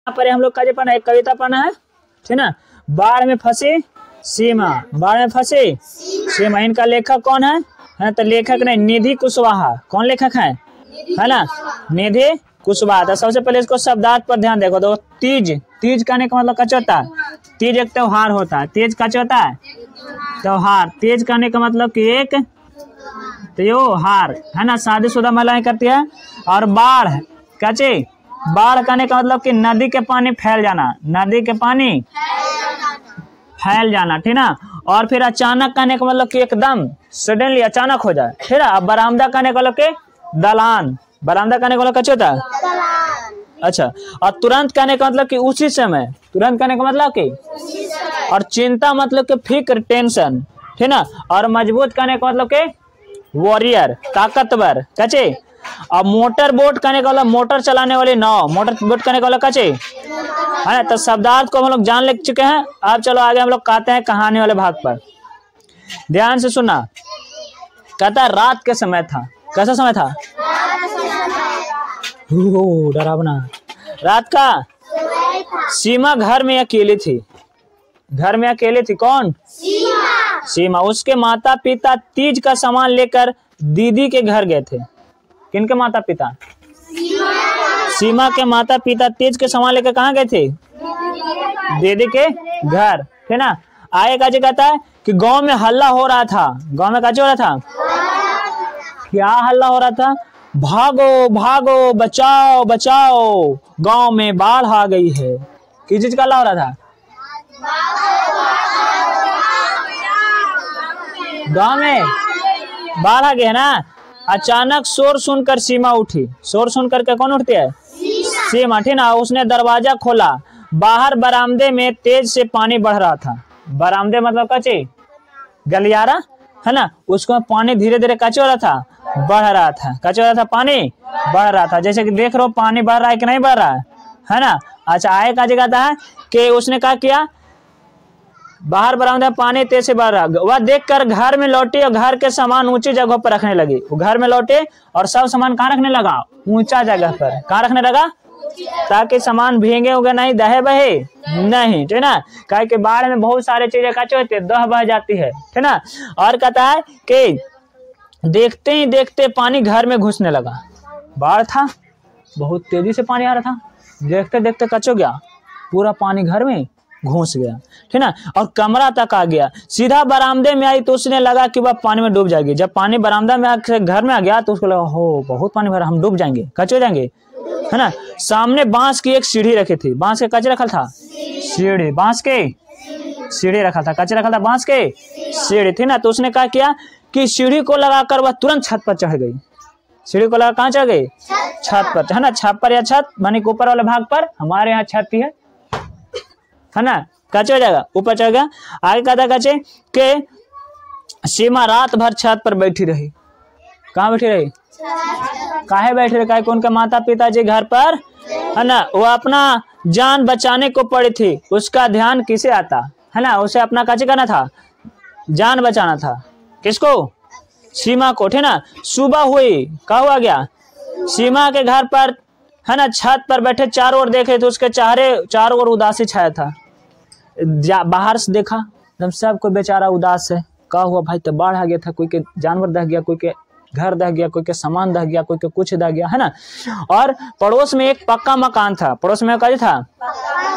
पर हम लोग का जो पढ़ा है, कविता पढ़ना है, ठीक ना। बाढ़ में फंसी सीमा, बाढ़ में फंसी सीमा, इनका लेखक कौन है तो लेखक नहीं, निधि कुशवाहा। कौन लेखक है ना, निधि कुशवाहा। तो सबसे पहले इसको शब्दार्थ पर ध्यान देखो। तो तीज, तीज कहने का मतलब क्या होता है, तीज एक त्योहार होता है। तीज क्या होता है, त्योहार। तीज कहने का मतलब कि एक त्योहार, है ना, शादीशुदा महिलाएं करती है। और बाढ़ क्या चीज, बाढ़ कहने का मतलब कि नदी के पानी फैल जाना, नदी के पानी फैल जाना, ठीक ना। और फिर अचानक कहने का मतलब कि एकदम सडनली अचानक हो जाए, ठीक है। अब बरामदा कहने का मतलब कि दलान, बरामदा कहने का मतलब क्या होता है, अच्छा। और तुरंत कहने का मतलब कि उसी समय, तुरंत कहने का मतलब कि, और चिंता मतलब कि फिक्र, टेंशन, ठीक ना। और मजबूत कहने का मतलब कि वॉरियर, ताकतवर, कचे। और मोटर बोट कहने का मतलब मोटर चलाने वाली नाव, मोटर बोट कहने का मतलब कचे, है ना। तो शब्दार्थ को हम लोग जान ले चुके हैं। अब चलो आगे हम लोग कहते हैं कहानी वाले भाग पर। ध्यान से सुनना। कहता है रात के समय था, कैसा समय था, डरावना, रात का। सीमा घर में अकेली थी, घर में अकेली थी। कौन, सीमा। उसके माता पिता तीज का सामान लेकर दीदी के घर गए थे। किनके माता पिता, सीमा के माता पिता तीज के सामान लेकर कहाँ गए थे, दीदी के घर, है ना। आगे का जी कहता है कि गांव में हल्ला हो रहा था। गांव में क्या हो रहा था, क्या हल्ला हो रहा था, भागो भागो बचाओ बचाओ, गांव में बाढ़ आ गई है। किस चीज का हल्ला हो रहा था, गांव में बाढ़ आ गई है ना। अचानक शोर सुनकर सीमा उठी, शोर सुनकर के कौन उठती है, सीमा, ठीक ना। उसने दरवाजा खोला, बाहर बरामदे में तेज से पानी बढ़ रहा था। बरामदे मतलब कच्चे गलियारा, है ना, उसको पानी धीरे धीरे कच्चे हो रहा था, बढ़ रहा था, कच्चे हो रहा था, पानी बढ़ रहा था। जैसे कि देख रहे हो पानी बढ़ रहा है कि नहीं बढ़ रहा है ना। अच्छा, आए का जगह है कि उसने क्या किया, बाहर बरामदा पानी तेज से बढ़ रहा। वह देखकर घर में लौटी और घर के सामान ऊंची जगह पर रखने लगी। वो घर में लौटे और सब सामान कहाँ रखने लगा, ऊंचा जगह पर। कहाँ रखने लगा, ताकि सामान भीगे उगे नहीं, दहे बहे नहीं, ठीक ना। कहे कि बाढ़ में बहुत सारे चीजें कच्चे होते हैं, दह बह जाती है, ठीक ना। और कहता है कि देखते ही देखते पानी घर में घुसने लगा। बाढ़ था, बहुत तेजी से पानी आ रहा था, देखते देखते कच्चे हो गया, पूरा पानी घर में घुस गया, ठीक ना। और कमरा तक आ गया। सीधा बरामदे में आई तो उसने लगा कि वह पानी में डूब जाएगी। जब पानी बरामदा में आके घर में आ गया तो उसको लगा हो बहुत पानी भरा, हम डूब जाएंगे, कच्चे हो जाएंगे, है ना। सामने बांस की एक सीढ़ी रखी थी, बांस के कच्चे रखा था, सीढ़ी, बांस के सीढ़ी रखा था, कच्चे रखा था, बांस के सीढ़ी थी ना। तो उसने क्या किया कि सीढ़ी को लगाकर वह तुरंत छत पर चढ़ गई। सीढ़ी को लगा कहाँ चढ़ गई, छत पर, है ना। छत पर या छत मानी ऊपर वाले भाग पर, हमारे यहाँ छत है ना, कच्चे हो जाएगा, ऊपर चढ़ गया। आगे कहता कच्चे के सीमा रात भर छत पर बैठी रही। कहाँ बैठी रही, काहे बैठी रही, काहे कि उनके माता पिताजी घर पर, है ना। वो अपना जान बचाने को पड़ी थी, उसका ध्यान किसे आता, है ना। उसे अपना कच्चे करना था, जान बचाना था, किसको, सीमा को, ठीक ना। सुबह हुई, क्या हुआ गया, सीमा के घर पर, है ना, छत पर बैठे चारों ओर देखे तो उसके चारों ओर उदासी छाया था। बाहर से देखा जब सब कोई बेचारा उदास है, क्या हुआ भाई, तो बाढ़ आ गया था, कोई के जानवर दह गया, कोई के घर दह गया, कोई के सामान दह गया, कोई के कुछ दह गया, है ना। और पड़ोस में एक पक्का मकान था, पड़ोस में क्या था,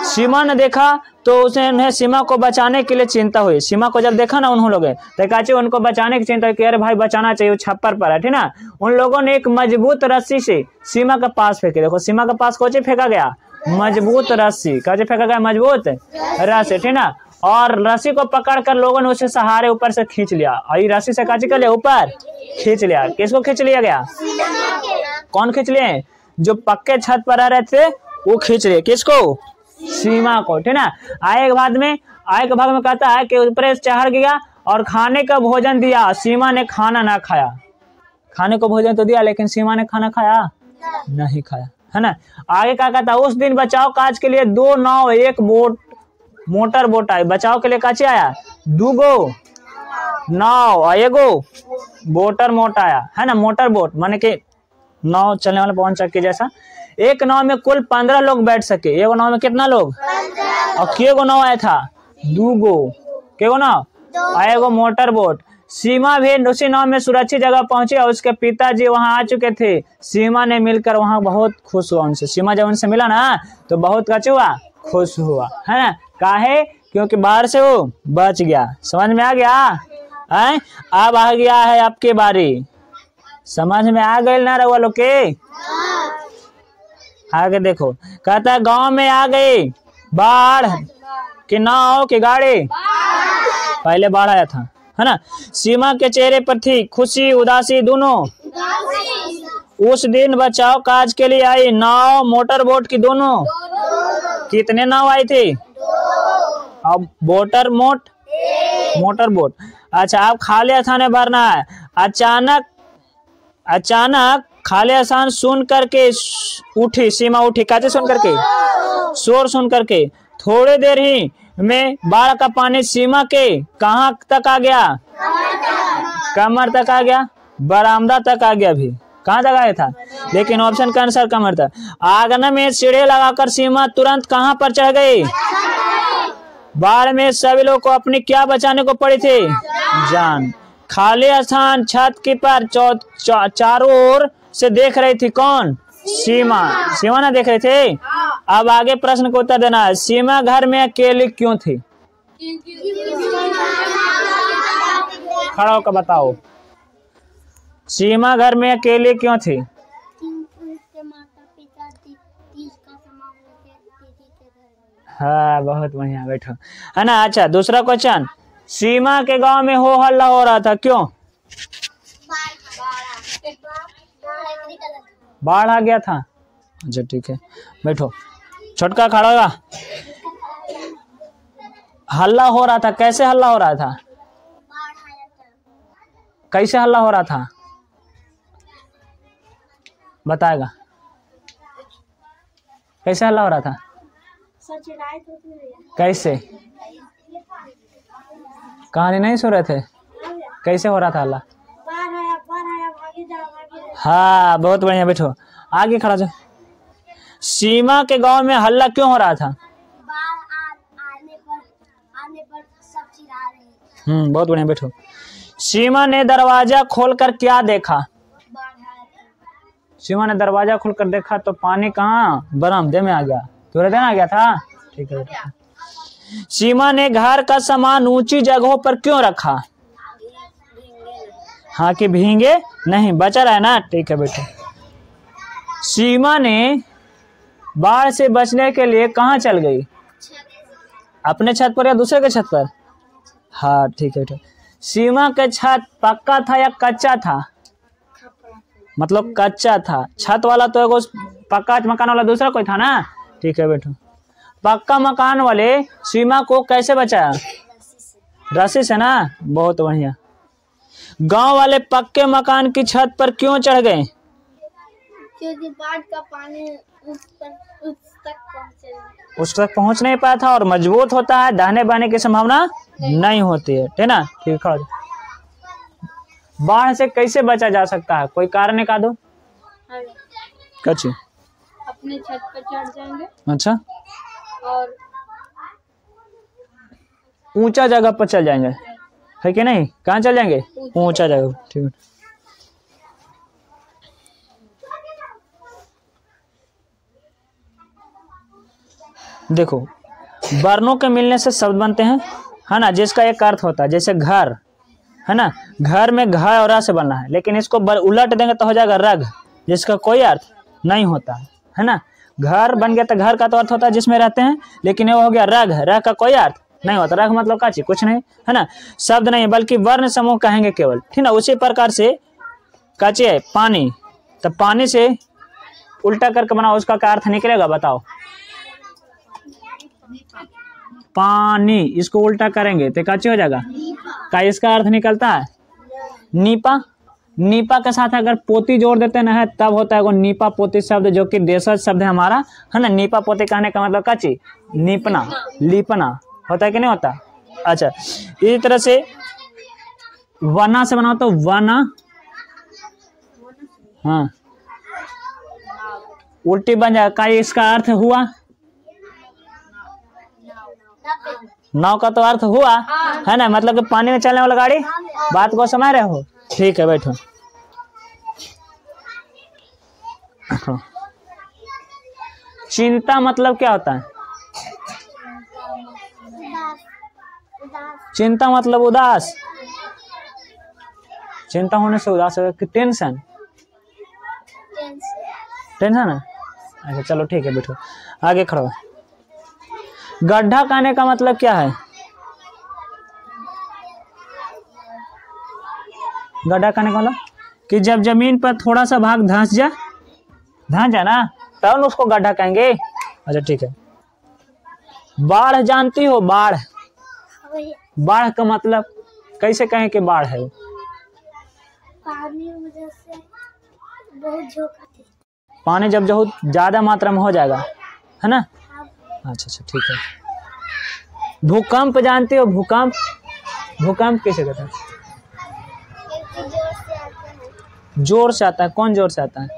सीमा ने देखा तो उसने सीमा को बचाने के लिए चिंता हुई। सीमा को जब देखा ना उन्होंने लोग, तो कहते उनको बचाने की चिंता कि अरे भाई बचाना चाहिए, वो छप्पर पर है, ठीक ना। उन लोगों ने एक मजबूत रस्सी से सीमा के पास फेंके। देखो सीमा के पास कोचे फेंका गया, मजबूत रस्सी, कैसे फेंका गया, मजबूत रस्सी, ठीक ना। और रस्सी को पकड़कर लोगों ने उसे सहारे ऊपर से खींच लिया। और रस्सी से काची कर लिया, ऊपर खींच लिया। किसको खींच लिया गया, कौन खींच लिए, जो पक्के छत पर रह रहे थे वो खींच लिए, किसको, सीमा को, ठीक ना। आए के भाग में कहता है कि ऊपर चढ़ गया और खाने का भोजन दिया। सीमा ने खाना ना खाया, खाने को भोजन तो दिया लेकिन सीमा ने खाना खाया नहीं खाया, है ना। आगे क्या कहता है, उस दिन बचाव काज के लिए 2 नाव, 1 बोट, मोटर बोट आई। बचाव के लिए काची आया, 2 गो नाव और 1 गो मोटर बोट आया, है ना। मोटर बोट माने कि नाव चलने वाला पवन चक्की जैसा एक नाव में कुल 15 लोग बैठ सके। एक नाव में कितना लोग? और के गो नाव आया था? 2 गो। के गो नाव? आया गो मोटर बोट। सीमा भी उसी नाव में सुरक्षित जगह पहुंची और उसके पिताजी वहां आ चुके थे। सीमा ने मिलकर वहां बहुत खुश हुआ उनसे। सीमा जब उनसे मिला ना तो बहुत कच हुआ, खुश हुआ, है ना। काहे? क्योंकि बाहर से वो बच गया। समझ में आ गया? अब आ गया है आपके बारी। समझ में आ गई ना रउआ लोग के? आगे देखो, कहता है गांव में आ गई बाढ़ कि नाव की गाड़ी? पहले बाढ़ आया था, है ना। सीमा के चेहरे पर थी खुशी उदासी दोनों। उस दिन बचाव काज के लिए आई नाव मोटर बोट की दोनों। कितने नाव आई थी? अब मोटर बोट। अच्छा, अब खाली स्थान में भरना है। अचानक खाली स्थान सुन करके उठी सीमा। उठी कैसे? सुन करके, शोर सुन करके। थोड़ी देर ही में बाढ़ का पानी सीमा के कहाँ तक आ गया? कमर तक आ गया, बरामदा तक आ गया। भी कहाँ तक आया था? लेकिन ऑप्शन का आंसर कमर था। आंगन में सीढ़ी लगाकर सीमा तुरंत कहाँ पर चढ़ गई? बाढ़ में सभी लोग को अपनी क्या बचाने को पड़ी थी? जान। खाली स्थान छत की पर चारों ओर से देख रही थी कौन? सीमा। सीमा ना देख रही थी। अब आगे प्रश्न को उत्तर देना है। सीमा घर में अकेली क्यों थी? खड़ा होकर बताओ। सीमा घर में अकेली क्यों थी? हाँ, बहुत बढ़िया, बैठो, है ना। अच्छा, दूसरा क्वेश्चन। सीमा के गांव में हो हल्ला हो रहा था, क्यों? बाढ़ आ गया था। अच्छा ठीक है, बैठो। छोटका खड़ा होगा। हल्ला हो रहा था, कैसे हल्ला हो रहा था? कैसे हल्ला हो रहा था बताएगा? कैसे हल्ला हो रहा था? कैसे? कहानी नहीं सुन रहे थे? कैसे हो रहा था हल्ला? हाँ, बहुत बढ़िया, बैठो। आगे खड़ा जाओ। सीमा के गांव में हल्ला क्यों हो रहा था? आने पर सब चिल्ला रहे हैं। बहुत बढ़िया, बैठो। सीमा ने दरवाजा खोलकर क्या देखा? सीमा ने दरवाजा खोलकर देखा तो पानी कहाँ? बरामदे में आ गया। तुरंत आ गया था। ठीक है। सीमा ने घर का सामान ऊंची जगहों पर क्यों रखा? हाँ, कि भीगे नहीं, बचा रहा है ना। ठीक है, बेटे। सीमा ने बाढ़ से बचने के लिए कहाँ चल गई? अपने छत पर या दूसरे के छत पर? हाँ, ठीक है, ठीक। सीमा का छत पक्का था या कच्चा था? मतलब कच्चा था। छत वाला तो एगो पक्का मकान वाला दूसरा कोई था ना। ठीक है, बैठो। पक्का मकान वाले सीमा को कैसे बचाया? रस्सी से ना। बहुत बढ़िया। गांव वाले पक्के मकान की छत पर क्यों चढ़ गए? क्योंकि बाढ़ का पानी उस तक पहुंच नहीं पाया था और मजबूत होता है, दहने बहने की संभावना नहीं होती है, ठीक ना। ठीक है। बाढ़ से कैसे बचा जा सकता है? कोई कारण निकाल दो। कच्ची अपने छत पर चढ़ जाएंगे। अच्छा, और ऊंचा जगह पर चल जाएंगे, है कि नहीं? कहाँ चल जाएंगे? ऊंचा जगह। ठीक है। देखो, वर्णों के मिलने से शब्द बनते हैं, है ना, जिसका एक अर्थ होता है। जैसे घर, है ना, घर में घ और र से बनना है, लेकिन इसको उलट देंगे तो हो जाएगा रग, जिसका कोई अर्थ नहीं होता है ना। घर बन गया तो घर का तो अर्थ होता है जिसमें रहते हैं, लेकिन ये हो गया रग, रग का कोई अर्थ नहीं होता। रग मतलब का चीज? कुछ नहीं, है ना। शब्द नहीं बल्कि वर्ण समूह कहेंगे केवल, ठीक ना। उसी प्रकार से काचे है पानी, तो पानी से उल्टा करके बनाओ, उसका क्या अर्थ निकलेगा बताओ? पानी, इसको उल्टा करेंगे तो काचे हो जाएगा? का इसका अर्थ निकलता है नीपा। नीपा के साथ अगर पोती जोड़ देते ना है तब होता है वो नीपा पोती शब्द, जो कि देशज शब्द है हमारा, है ना। नीपा पोती कहने का मतलब काची? नीपना, लीपना होता है कि नहीं होता? अच्छा, इसी तरह से वना से बनाओ तो वना, हाँ, उल्टी बन जाएगा। का इसका अर्थ हुआ? नाव का तो अर्थ हुआ है ना, मतलब कि पानी में चलने वाला गाड़ी। बात को समझ रहे हो? ठीक है, बैठो। चिंता मतलब क्या होता है? चिंता मतलब उदास। चिंता होने से उदास हो कि टेंशन? टेंशन है। अच्छा चलो ठीक है, बैठो। आगे खड़ो। गड्ढा कहने का मतलब क्या है? गड्ढा कहने का मतलब कि जब जमीन पर थोड़ा सा भाग धंस जाए ना, तब उसको गड्ढा कहेंगे। अच्छा ठीक है। बाढ़ जानती हो? बाढ़, बाढ़ का मतलब कैसे कहें कि बाढ़ है? पानी वजह से बहुत झोंका थी। पानी जब बहुत ज्यादा मात्रा में हो जाएगा, है ना? अच्छा अच्छा ठीक है। भूकंप जानते हो? भूकंप, भूकंप कैसे कहते हैं? जोर से आता है। कौन जोर से आता है?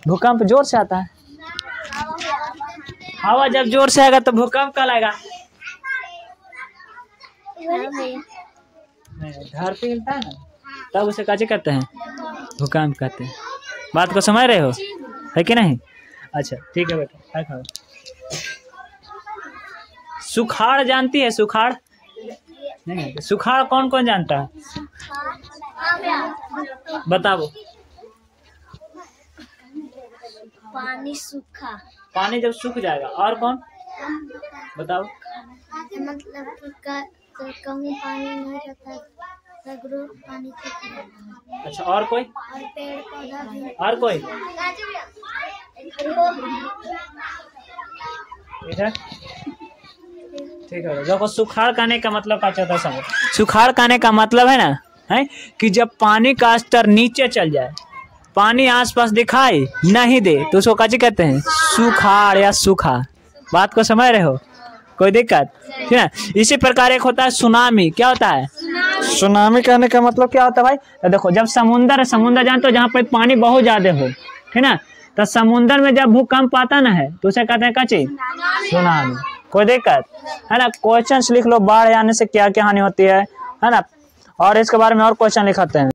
भूकंप जोर से आता है। हवा जब जोर से आएगा तो भूकंप कहलाएगा। धरती हिलता है ना, तब उसे काची कहते हैं? भूकंप कहते हैं। बात को समझ रहे हो, है कि नहीं? अच्छा ठीक है बेटा। सुखाड़ जानती है? सुखाड़ नहीं, सुखाड़ कौन कौन जानता है? बताओ। पानी सूखा, पानी जब सूख जाएगा। और कौन? बताओ। मतलब कि कहीं पानी नहीं रहता, सगरो पानी सूखा। अच्छा और कोई? और पेड़ पौधा भी। और कोई? इधर ठीक है। देखो सुखाड़ कहने का मतलब क्या होता है समझो। सुखाड़ कहने का मतलब है ना, है कि जब पानी का स्तर नीचे चल जाए, पानी आसपास दिखाई नहीं दे, तो उसको क्या कहते हैं? सुखाड़ या सूखा। बात को समझ रहे हो? कोई दिक्कत? ठीक है। इसी प्रकार एक होता है सुनामी। क्या होता है? सुनामी कहने का मतलब क्या होता है भाई? तो देखो जब समुंदर जानते हो, जहाँ पर पानी बहुत ज्यादा हो, है ना, तो समुंदर में जब भूकंप आता ना है तो उसे कहते हैं क्या चीज? सुनामी। कोई दिक्कत है ना? क्वेश्चन लिख लो, बाढ़ आने से क्या क्या हानि होती है ना, और इसके बारे में और क्वेश्चन लिखाते हैं।